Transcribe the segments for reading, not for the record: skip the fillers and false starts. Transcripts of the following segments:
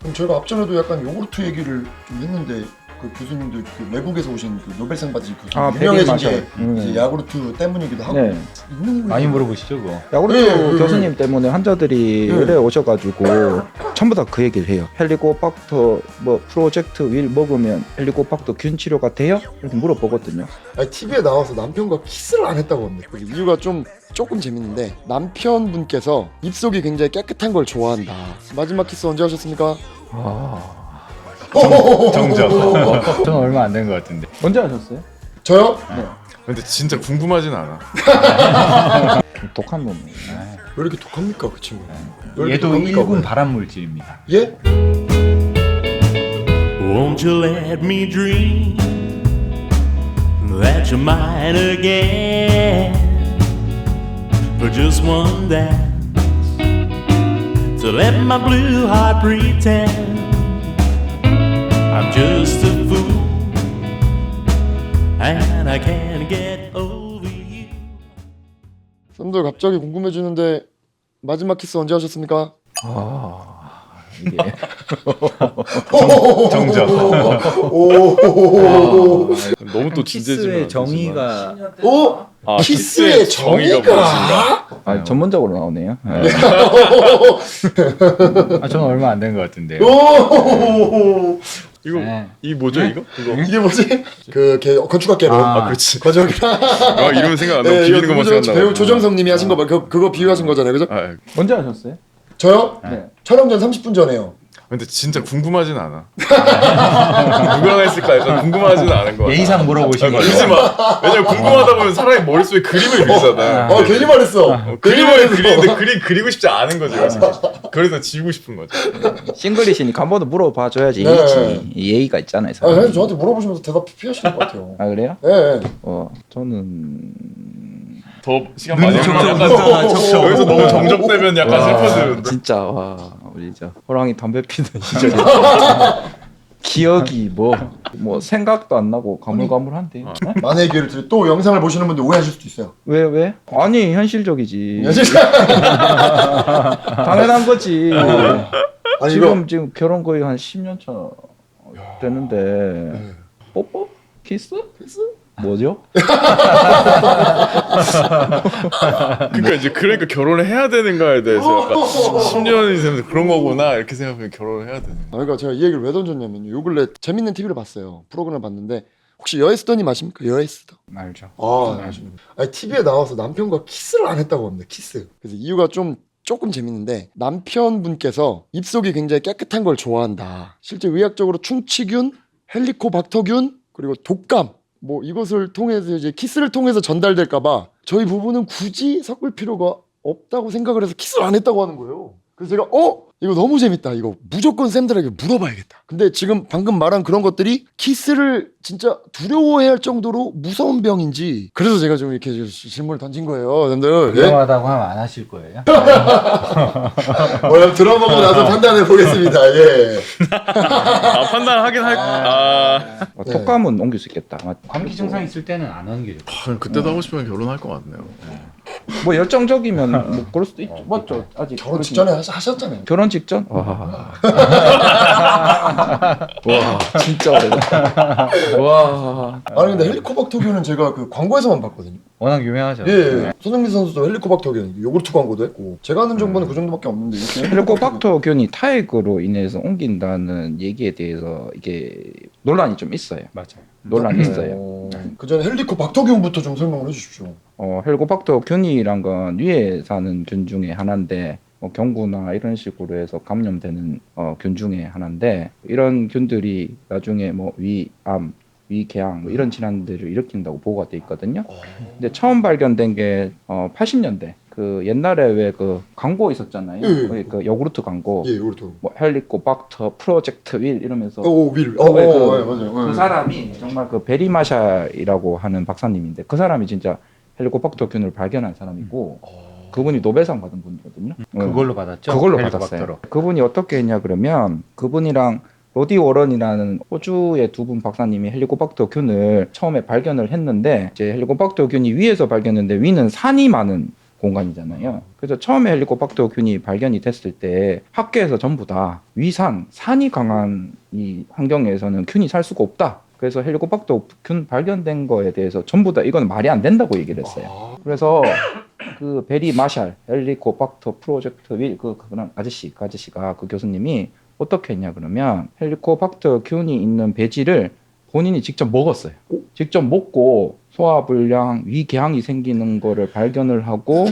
그럼 저희가 앞전에도 약간 요구르트 얘기를 좀 했는데 그 교수님도 그 외국에서 오신 그 노벨상 받으신 교수님 유명해진 게 이제 야구르트 때문이기도 하고 네. 있는 많이 물어보시죠 그거. 야구르트 네, 교수님 때문에 환자들이 네. 의뢰 오셔가지고 전부 다 그 얘기를 해요. 헬리코박터 뭐 프로젝트 윌 먹으면 헬리코박터 균 치료가 돼요? 이렇게 물어보거든요. 아니 TV에 나와서 남편과 키스를 안 했다고 합니다. 그 이유가 조금 재밌는데 남편분께서 입속이 굉장히 깨끗한 걸 좋아한다. 마지막 키스 언제 하셨습니까? 정적. 저는 얼마 안 된 것 같은데. 언제 하셨어요? 저요? 근데 진짜 궁금하진 않아. 독한 놈이. 왜 이렇게 독합니까 그 친구? 왜 이렇게 얘도 독합니까? 1군 발암 물질입니다. 예? Won't you let me dream that you're mine again for just one dance to let my blue heart pretend I'm just a fool and I can't get over you. 쌤들 갑자기 궁금해지는데 마지막 키스 언제 하셨습니까? 이게 정적. 너무 또 진지해지면 키스의 안 되지만. 정의가 오? 아, 키스의 정의가? 전문적으로 나오네요. 저는 얼마 안 된 것 같은데. 오! 이거 네. 이 뭐죠 이거? 이거 이게 뭐지? 건축학개론. 아, 그렇지. 건축학개론. 아 이름 생각 안 나고 비비는 것만 생각나. 배우 조정석님이 하신 거 그거 비유하신 거잖아요, 그죠? 아 언제 하셨어요? 저요? 네. 촬영 전 30분 전에요. 근데 진짜 궁금하진 않아. 누가 했을까 약간 궁금하진 않은 거 같아. 예의상 물어보신 거죠. 그러지 마. 왜냐면 궁금하다 보면 사람이 머릿속에 그림을 그리잖아. 괜히 말했어. 그림을 그리는데 그림 그리고 싶지 않은 거지. 그래서 지우고 싶은 거지. 싱글이시니까 한 번 더 물어봐 줘야지. 네. 예의가 있잖아요. 사실 저한테 물어보시면서 대답 피하시는 것 같아요. 아 그래요? 예. 저는 더 시간 많이 걸리면 약간 여기서 너무 정적되면 약간 슬퍼지는데. 진짜 와 우리 저 호랑이 담배 피던 시절에 기억이 뭐 생각도 안 나고 가물가물한데. 만약에 기회를 드려 또 영상을 보시는 분들 오해하실 수도 있어요. 왜? 아니 현실적이지. 진짜. 당연한 거지. 아니 지금 결혼 거의 한 10년 차 됐는데 뽀뽀? 키스? 뭐죠? 그러니까 결혼을 해야 되는가에 대해서 약간 10년이 되면서 그런 거구나 이렇게 생각하면 결혼을 해야 되는. 그러니까 제가 이 얘기를 왜 던졌냐면요. 요 근래 재밌는 TV를 봤어요. 프로그램을 봤는데 혹시 여에스더님 아십니까? 여에스더. 알죠. 아십니까? 아니 TV에 나와서 남편과 키스를 안 했다고 합니다. 키스. 그래서 이유가 조금 재밌는데 남편분께서 입속이 굉장히 깨끗한 걸 좋아한다. 실제 의학적으로 충치균, 헬리코박터균 그리고 독감 뭐 이것을 통해서 이제 키스를 통해서 전달될까봐 저희 부부는 굳이 섞을 필요가 없다고 생각을 해서 키스를 안 했다고 하는 거예요. 그래서 제가 이거 너무 재밌다. 이거 무조건 쌤들에게 물어봐야겠다. 근데 지금 방금 말한 그런 것들이 키스를 진짜 두려워해야 할 정도로 무서운 병인지 그래서 제가 좀 이렇게 질문을 던진 거예요. 쌤들. 예? 위험하다고 하면 안 하실 거예요? 들어보고 나서 판단해 보겠습니다. 예. 판단하긴 할. 톡감은 옮길 수 있겠다. 감기 증상 있을 때는 안 하는 게 좋고. 그때도 하고 싶으면 결혼할 것 같네요. 뭐 열정적이면 뭐 그럴 수도 있죠. 맞죠? 아직 결혼 직전에 하셨잖아요. 결혼 직전? 와 진짜 오래다. 와 아니 근데 헬리코박터균은 제가 그 광고에서만 봤거든요. 워낙 유명하죠. 예. 손흥민 선수도 헬리코박터균 요구르트 광고도 했고 제가 아는 정보는 그 정도밖에 없는데 이렇게 헬리코박터균이 타액으로 인해서 옮긴다는 얘기에 대해서 이게 논란이 좀 있어요. 맞아요. 논란이 있어요. 그 전에 헬리코박터균부터 좀 설명을 해주십시오. 헬리코박터균이란 건 위에 사는 균 중에 하나인데 경구나 이런 식으로 해서 감염되는 균 중에 하나인데 이런 균들이 나중에 뭐 위암, 위궤양 뭐 이런 질환들을 일으킨다고 보고가 돼 있거든요. 근데 처음 발견된 게 80년대 그 옛날에 왜 그 광고 있었잖아요. 그 요구르트 광고. 예, 요구르트. 뭐 헬리코박터 프로젝트 윌 이러면서 윌. 맞아요. 그 사람이 정말 그 베리마샤이라고 하는 박사님인데 그 사람이 진짜 헬리코박터균을 발견한 사람이고 그분이 노벨상 받은 분이거든요. 그걸로 받았죠? 그걸로 헬리코박터로. 받았어요. 그분이 어떻게 했냐 그러면 그분이랑 로디 워런이라는 호주의 두 분 박사님이 헬리코박터균을 처음에 발견을 했는데 이제 헬리코박터균이 위에서 발견했는데 위는 산이 많은 공간이잖아요. 그래서 처음에 헬리코박터균이 발견이 됐을 때 학계에서 전부 다 위산, 산이 강한 이 환경에서는 균이 살 수가 없다. 그래서 헬리코박터균 발견된 거에 대해서 전부 다 이건 말이 안 된다고 얘기를 했어요. 그래서 그 베리 마샬 헬리코박터 프로젝트 그런 아저씨가 그 교수님이 어떻게 했냐 그러면 헬리코박터균이 있는 배지를 본인이 직접 먹었어요. 직접 먹고 소화불량, 위궤양이 생기는 거를 발견을 하고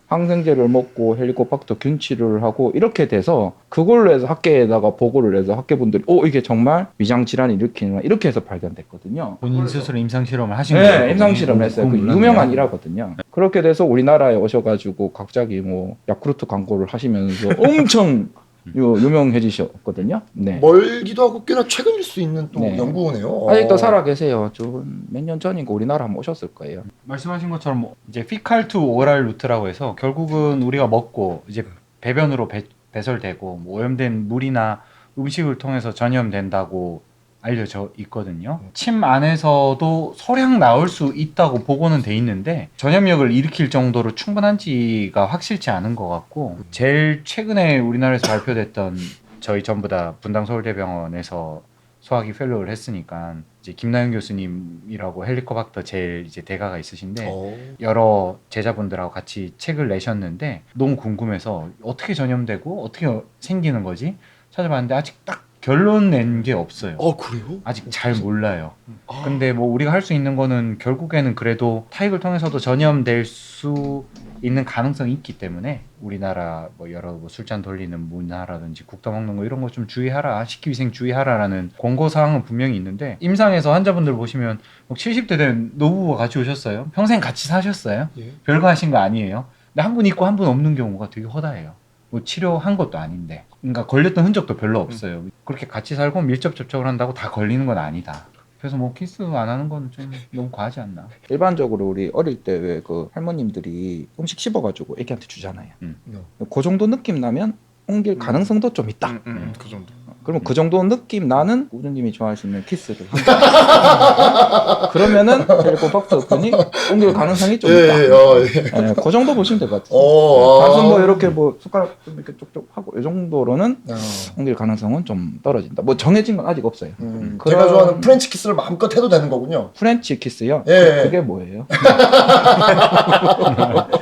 항생제를 먹고 헬리코박터균 치료를 하고 이렇게 돼서 그걸로 해서 학계에다가 보고를 해서 학계분들이 이게 정말 위장 질환을 일으키는 이렇게 해서 발견됐거든요. 본인 스스로 임상 실험을 하신 거예요? 네, 임상 실험을 했어요. 그 유명한 일화거든요. 그렇게 돼서 우리나라에 오셔가지고 갑자기 뭐 야쿠르트 광고를 하시면서 엄청 유명해지셨거든요. 네. 멀기도 하고 꽤나 최근일 수 있는 또 네. 연구원이에요. 아직도 살아 계세요. 몇 년 전인가 우리나라 한번 오셨을 거예요. 말씀하신 것처럼 뭐 이제 피칼 투 오랄 루트라고 해서 결국은 우리가 먹고 이제 배변으로 배설되고 뭐 오염된 물이나 음식을 통해서 전염된다고 알려져 있거든요. 침 안에서도 소량 나올 수 있다고 보고는 돼 있는데 전염력을 일으킬 정도로 충분한지가 확실치 않은 것 같고, 제일 최근에 우리나라에서 발표됐던, 저희 전부 다 분당 서울대병원에서 소화기 펠로우를 했으니까 이제 김나영 교수님이라고 헬리코박터 제일 이제 대가가 있으신데 여러 제자분들하고 같이 책을 내셨는데 너무 궁금해서 어떻게 전염되고 어떻게 생기는 거지 찾아봤는데 아직 딱 결론 낸 게 없어요. 그래요? 아직 잘 몰라요. 근데 뭐 우리가 할 수 있는 거는 결국에는 그래도 타액을 통해서도 전염될 수 있는 가능성이 있기 때문에 우리나라 뭐 여러 뭐 술잔 돌리는 문화라든지 국도 먹는 거 이런 거 좀 주의하라, 식기위생 주의하라라는 권고 사항은 분명히 있는데, 임상에서 환자분들 보시면 70대 된 노부부가 같이 오셨어요. 평생 같이 사셨어요. 예. 별거 하신 거 아니에요. 근데 한 분 있고 한 분 없는 경우가 되게 허다해요. 뭐 치료한 것도 아닌데, 그러니까 걸렸던 흔적도 별로 없어요. 그렇게 같이 살고 밀접 접촉을 한다고 다 걸리는 건 아니다. 그래서 뭐 키스 안 하는 건 좀 너무 과하지 않나. 일반적으로 우리 어릴 때 왜 그 할머님들이 음식 씹어가지고 애기한테 주잖아요. 네. 그 정도 느낌 나면 옮길 가능성도 좀 있다. 그 정도. 그러면 그 정도 느낌 나는 우주님이 좋아하시는 키스를 그러면은 헬리코박터균이 옮길 가능성이 좀 있다. 예, 그 정도 보시면 될 것 같아요. 단순 뭐 이렇게 뭐 숟가락 좀 이렇게 쪽쪽 하고 이 정도로는 옮길 가능성은 좀 떨어진다. 뭐 정해진 건 아직 없어요. 제가 좋아하는 프렌치 키스를 마음껏 해도 되는 거군요. 프렌치 키스요? 예. 그게 뭐예요?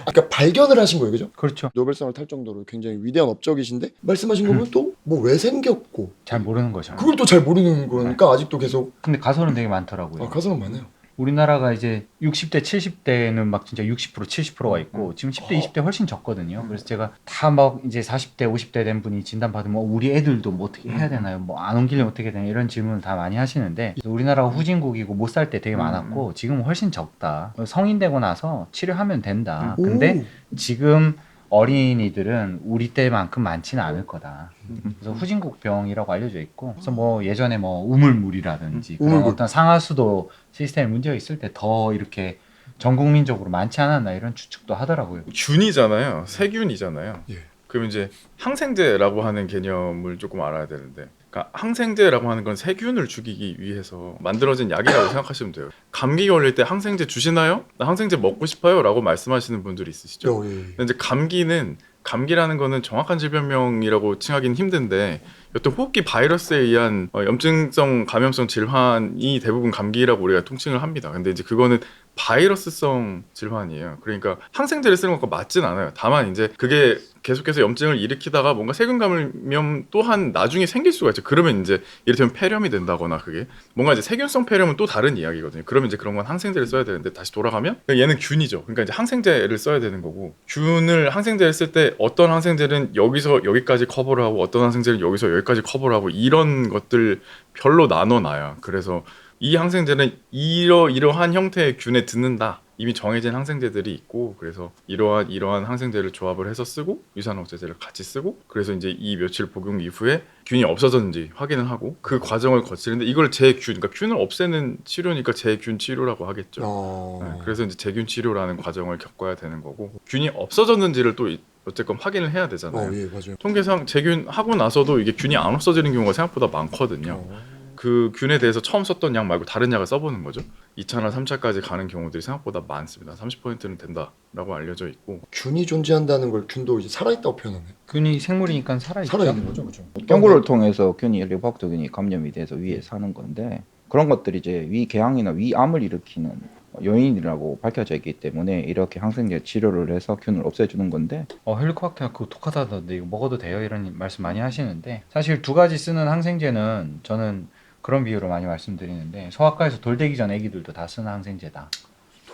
그러니까 발견을 하신 거예요, 그죠? 그렇죠. 노벨상을 탈 정도로 굉장히 위대한 업적이신데 말씀하신 거 보면 또 뭐 왜 생겼고 잘 모르는 거죠. 그걸 또 잘 모르는 거니까 아직도 계속 근데 가설은 되게 많더라고요. 가설은 많아요. 우리나라가 이제 60대, 70대는 막 진짜 60%, 70%가 있고 지금 10대, 20대 훨씬 적거든요. 그래서 제가 다 막 이제 40대, 50대 된 분이 진단 받으면 우리 애들도 뭐 어떻게 해야 되나요? 뭐 안 옮기려면 어떻게 되나 이런 질문을 다 많이 하시는데, 우리나라가 후진국이고 못 살 때 되게 많았고 지금은 훨씬 적다. 성인 되고 나서 치료하면 된다. 근데 지금 어린이들은 우리 때만큼 많지는 않을 거다. 그래서 후진국 병이라고 알려져 있고, 그래서 뭐 예전에 뭐 우물물이라든지 그런 우물물. 어떤 상하수도 시스템에 문제가 있을 때 더 이렇게 전 국민적으로 많지 않았나 이런 추측도 하더라고요. 균이잖아요. 세균이잖아요. 예. 그럼 이제 항생제라고 하는 개념을 조금 알아야 되는데, 그러니까 항생제라고 하는 건 세균을 죽이기 위해서 만들어진 약이라고 생각하시면 돼요. 감기 걸릴 때 항생제 주시나요? 나 항생제 먹고 싶어요 라고 말씀하시는 분들이 있으시죠. 근데 이제 감기라는 거는 정확한 질병명이라고 칭하기는 힘든데, 어떤 호흡기 바이러스에 의한 염증성 감염성 질환이 대부분 감기라고 우리가 통칭을 합니다. 근데 이제 그거는 바이러스성 질환이에요. 그러니까 항생제를 쓰는 것과 맞진 않아요. 다만 이제 그게 계속해서 염증을 일으키다가 뭔가 세균 감염 또한 나중에 생길 수가 있죠. 그러면 이제 이를테면 폐렴이 된다거나, 그게 뭔가 이제 세균성 폐렴은 또 다른 이야기거든요. 그러면 이제 그런 건 항생제를 써야 되는데, 다시 돌아가면 얘는 균이죠. 그러니까 이제 항생제를 써야 되는 거고, 항생제를 쓸 때 어떤 항생제는 여기서 여기까지 커버를 하고 어떤 항생제는 여기서 여기까지 커버를 하고, 이런 것들 별로 나눠놔요. 그래서 이 항생제는 이러한 형태의 균에 듣는다, 이미 정해진 항생제들이 있고, 그래서 이러한 항생제를 조합을 해서 쓰고 유산억제제를 같이 쓰고, 그래서 이제 이 며칠 복용 이후에 균이 없어졌는지 확인을 하고 그 과정을 거치는데, 이걸 그러니까 균을 없애는 치료니까 재균 치료라고 하겠죠. 네, 그래서 이제 재균 치료라는 과정을 겪어야 되는 거고, 균이 없어졌는지를 또 어쨌건 확인을 해야 되잖아요. 예, 맞아요. 통계상 재균 하고 나서도 이게 균이 안 없어지는 경우가 생각보다 많거든요. 그 균에 대해서 처음 썼던 약 말고 다른 약을 써보는 거죠. 2차나 3차까지 가는 경우들이 생각보다 많습니다. 30%는 된다라고 알려져 있고 균이 존재한다는 걸 균도 이제 살아있다고 표현하네. 균이 생물이니까 살아있죠. 살아있는 거죠, 그죠? 경구를 통해서 균이 헬리코박터균이 감염이 돼서 위에 사는 건데 그런 것들이 이제 위궤양이나 위암을 일으키는 요인이라고 밝혀져 있기 때문에 이렇게 항생제 치료를 해서 균을 없애주는 건데 헬리코박터가 그거 독하다던데 이거 먹어도 돼요? 이런 말씀 많이 하시는데 사실 두 가지 쓰는 항생제는 저는 그런 비유로 많이 말씀드리는데 소아과에서 돌되기 전 애기들도 다 쓰는 항생제다.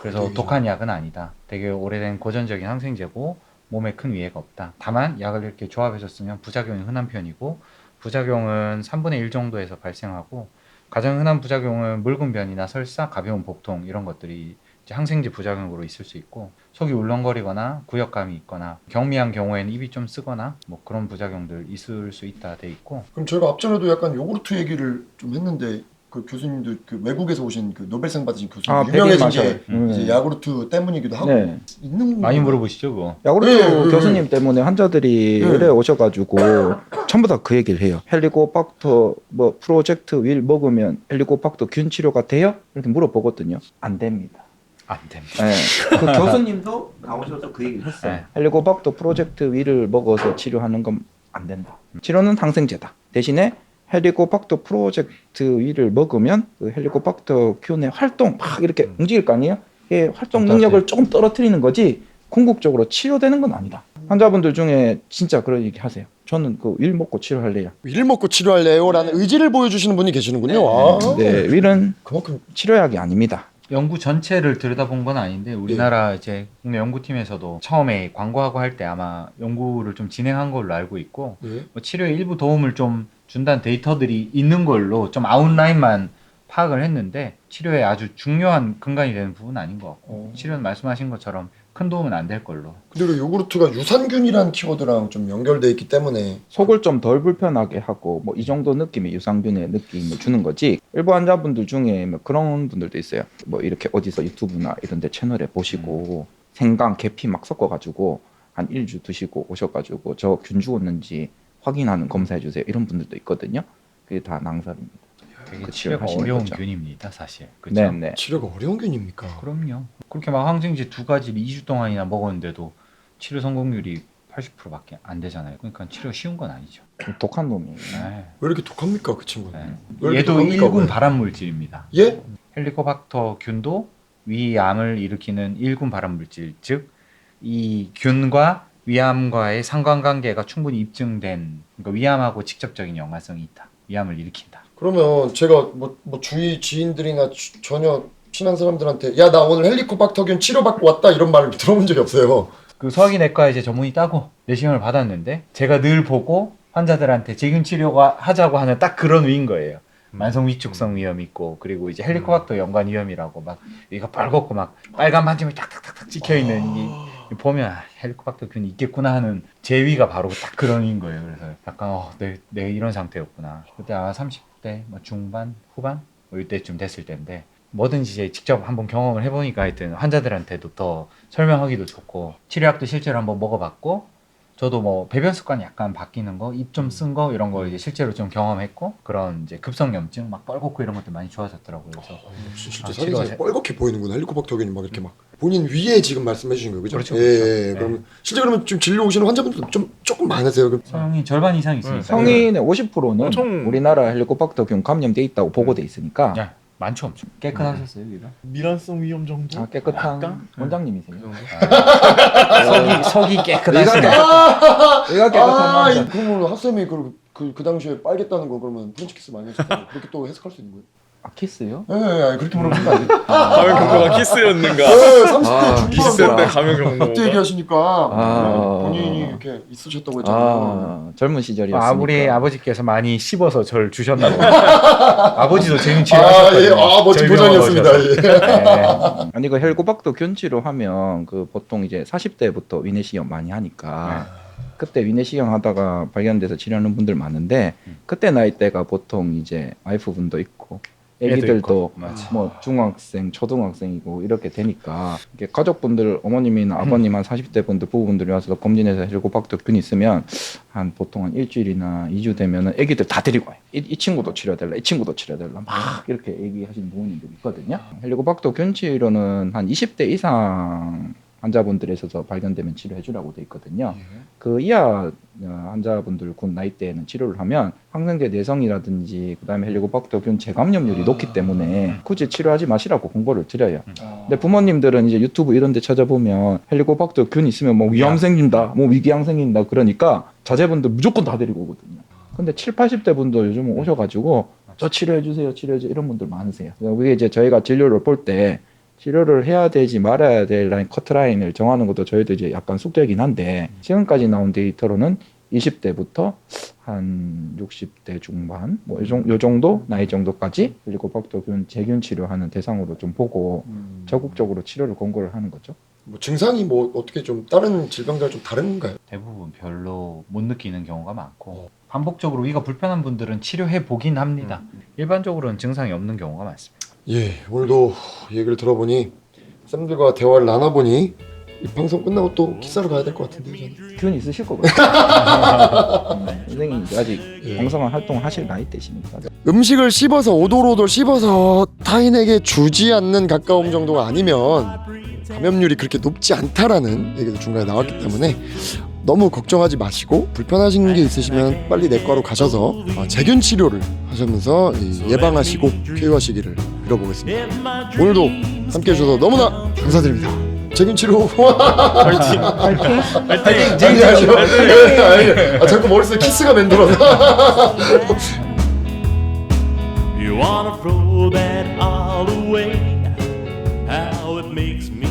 그래서 돌되기 독한 약은 아니다. 되게 오래된 고전적인 항생제고 몸에 큰 위해가 없다. 다만 약을 이렇게 조합해서 쓰면 부작용이 흔한 편이고 부작용은 3분의 1 정도에서 발생하고 가장 흔한 부작용은 묽은 변이나 설사, 가벼운 복통 이런 것들이 이제 항생제 부작용으로 있을 수 있고 속이 울렁거리거나 구역감이 있거나 경미한 경우에는 입이 좀 쓰거나 뭐 그런 부작용들 있을 수 있다 돼 있고 그럼 저희가 앞전에도 약간 요구르트 얘기를 좀 했는데 그 교수님도 그 외국에서 오신 그 노벨상 받으신 교수님 아, 유명해진 베리 게 이제 야구르트 때문이기도 하고 네. 있는 많이 건가요? 물어보시죠 그거. 야구르트 네, 교수님 때문에 환자들이 네. 의뢰 오셔가지고 전부 다 그 얘기를 해요. 헬리코박터 뭐 프로젝트 윌 먹으면 헬리코박터 균 치료가 돼요? 이렇게 물어보거든요. 안 됩니다. 안 됩니다. 네. 그 교수님도 나오셔서 그 얘기를 했어요. 네. 헬리코박터 프로젝트 윌을 먹어서 치료하는 건 안 된다. 치료는 항생제다. 대신에 헬리코박터 프로젝트 윌을 먹으면 그 헬리코박터 균의 활동 막 이렇게 움직일 거 아니에요? 이게 활동 능력을 조금 떨어뜨리는 거지 궁극적으로 치료되는 건 아니다. 환자분들 중에 진짜 그런 얘기 하세요. 저는 그 윌 먹고 치료할래요. 윌 먹고 치료할래요라는 의지를 보여주시는 분이 계시는군요. 아, 네, 윌은 그만큼 치료약이 아닙니다. 연구 전체를 들여다본 건 아닌데 우리나라 이제 국내 연구팀에서도 처음에 광고하고 할 때 아마 연구를 좀 진행한 걸로 알고 있고 예. 뭐 치료에 일부 도움을 좀 준다는 데이터들이 있는 걸로 좀 아웃라인만 파악을 했는데 치료에 아주 중요한 근간이 되는 부분은 아닌 것 같고 치료는 말씀하신 것처럼 큰 도움은 안 될 걸로. 그리고 요구르트가 유산균이라는 키워드랑 좀 연결돼 있기 때문에 속을 좀 덜 불편하게 하고 뭐 이 정도 느낌의 유산균의 느낌을 주는 거지. 일부 환자분들 중에 뭐 그런 분들도 있어요. 뭐 이렇게 어디서 유튜브나 이런 데 채널에 보시고 생강, 계피 막 섞어가지고 한 1주 드시고 오셔가지고 저 균 죽었는지 확인하는 검사해 주세요. 이런 분들도 있거든요. 그게 다 낭설입니다. 되게 그 치료가 치료하시는 어려운 거죠. 균입니다, 사실. 그렇죠? 네네. 치료가 어려운 균입니까? 그럼요. 그렇게 막 항생제 두 가지를 2주 동안이나 먹었는데도 치료 성공률이 80%밖에 안 되잖아요. 그러니까 치료 쉬운 건 아니죠. 독한 놈이에요. 네. 왜 이렇게 독합니까 그 친구는? 네. 왜 이렇게 얘도 독합니까, 1군 왜? 발암물질입니다. 예? 헬리코박터 균도 위암을 일으키는 1군 발암물질, 즉 이 균과 위암과의 상관관계가 충분히 입증된, 그러니까 위암하고 직접적인 연관성이 있다. 위암을 일으킨다. 그러면 제가 뭐 주위 지인들이나 전혀 친한 사람들한테 야 나 오늘 헬리코박터균 치료받고 왔다 이런 말을 들어본 적이 없어요. 그 소화기내과 이제 전문의 따고 내시경을 받았는데 제가 늘 보고 환자들한테 제균 치료가 하자고 하는 딱 그런 위인 거예요. 만성 위축성 위염 있고 그리고 이제 헬리코박터 연관 위염이라고 막 이거 빨갛고 막 빨간 반점이 탁탁탁탁 찍혀 있는 이 보면 헬리코박터 균이 있겠구나 하는 제위가 바로 딱 그런 위인 거예요. 그래서 약간 내가 이런 상태였구나. 그때 30대 뭐 중반 후반 뭐 이때쯤 됐을 때인데 뭐든지 이제 직접 한번 경험을 해보니까 하여튼 환자들한테도 더 설명하기도 좋고 치료약도 실제로 한번 먹어봤고 저도 뭐 배변 습관이 약간 바뀌는 거, 입 좀 쓴 거 이런 거 이제 실제로 좀 경험했고 그런 이제 급성염증 막 뻘겋고 이런 것들 많이 좋아졌더라고요. 그래서 실제 치료가 사진에 뻘겋게 보이는구나. 헬리코박터균이 막 이렇게 막 본인 위에 지금 말씀해 주신 거예요, 그죠? 그렇죠, 예, 그렇죠. 예. 네. 그러면 실제 그러면 좀 진료 오시는 환자분들 좀 조금 많으세요. 그럼 성인 절반 이상 있으니까 성인의 50%는 엄청- 우리나라 헬리코박터균 감염돼 있다고 보고돼 있으니까 야, 많죠 엄청 깨끗하셨어요 여기가? 미란성 위험 정도? 깨끗한 약간? 원장님이세요. 속이 얘가 깨끗하시네. 깨끗한 남자. 그러면 학생이 그 당시에 빨겠다는 거 그러면 프렌치 키스 많이 했었고 그렇게 또 해석할 수 있는 거예요? 아, 키스요? 예, 예, 예, 그렇게 물어보는 거 아니에요? 감염 경보가 키스였는가? 예, 30대 아, 중반 키스였는데 감염 경보가 그때 얘기하시니까 아. 본인이 이렇게 있으셨다고 했잖아요. 젊은 시절이었으니까. 우리 아버지께서 많이 씹어서 절 주셨나 보네. 아버지도 재밌 아, 치료하셨거든요. 예, 멋진 저희 병원 보장이었습니다. 오셔서. 예. 네. 아니 그 헬리코박터 균 치료하면 그 보통 이제 40대부터 위내시경 많이 하니까 그때 위내시경 하다가 발견돼서 치료하는 분들 많은데 그때 나이대가 보통 이제 와이프 분도 있고 애기들도 있고, 맞아. 뭐 중학생, 초등학생이고 이렇게 되니까 이게 가족분들 어머님이나 아버님 한 40대 분들 부부분들이 와서 검진해서 헬리코박터균 있으면 한 보통 한 일주일이나 2주 되면은 애기들 다 데리고 와요. 이 친구도 치료해달라, 이 친구도 치료해달라 막 이렇게 얘기하시는 부모님들이 있거든요. 헬리코박터균 치료는 한 20대 이상 환자분들에 있어서 발견되면 치료해주라고 돼 있거든요. 그 이하 환자분들 군 나이대에는 치료를 하면 항생제 내성이라든지 그다음에 헬리코박터균 재감염률이 높기 때문에 굳이 치료하지 마시라고 공고를 드려요. 근데 부모님들은 이제 유튜브 이런 데 찾아보면 헬리코박터균 있으면 뭐 위암 생긴다, 뭐 위궤양 생긴다 그러니까 자제분들 무조건 다 데리고 오거든요. 근데 7, 80대 분도 요즘은 오셔가지고 저 치료해주세요, 치료해주세요 이런 분들 많으세요. 그게 이제 저희가 진료를 볼 때 치료를 해야 되지 말아야 될 라인 커트라인을 정하는 것도 저희도 이제 약간 숙제이긴 한데 지금까지 나온 데이터로는 20대부터 한 60대 중반 뭐 요 정도 나이 정도까지 헬리코박터균 재균 치료하는 대상으로 좀 보고 적극적으로 치료를 권고를 하는 거죠. 뭐 증상이 뭐 어떻게 좀 다른 질병들 좀 다른가요? 대부분 별로 못 느끼는 경우가 많고 반복적으로 위가 불편한 분들은 치료해 보긴 합니다. 일반적으로는 증상이 없는 경우가 많습니다. 예, 오늘도 얘기를 들어보니 쌤들과 대화를 나눠보니 이 방송 끝나고 또 키스하러 가야 될 것 같은데 저는. 균 있으실 거거든요. 선생님 아직 왕성한 활동을 하실 나이대시니까. 음식을 씹어서 오돌오돌 씹어서 타인에게 주지 않는 가까움 정도가 아니면 감염률이 그렇게 높지 않다라는 얘기도 중간에 나왔기 때문에 너무 걱정하지 마시고 불편하신 게 있으시면 빨리 내과로 가셔서 재균 치료를 하시면서 예방하시고 쾌유하시기를 빌어보겠습니다. 오늘도 함께 해주셔서 너무나 감사드립니다. 재균 치료 파이팅. 아니, 자꾸 머릿속에 키스가 맴돌아서 You wanna throw that all away? How it makes me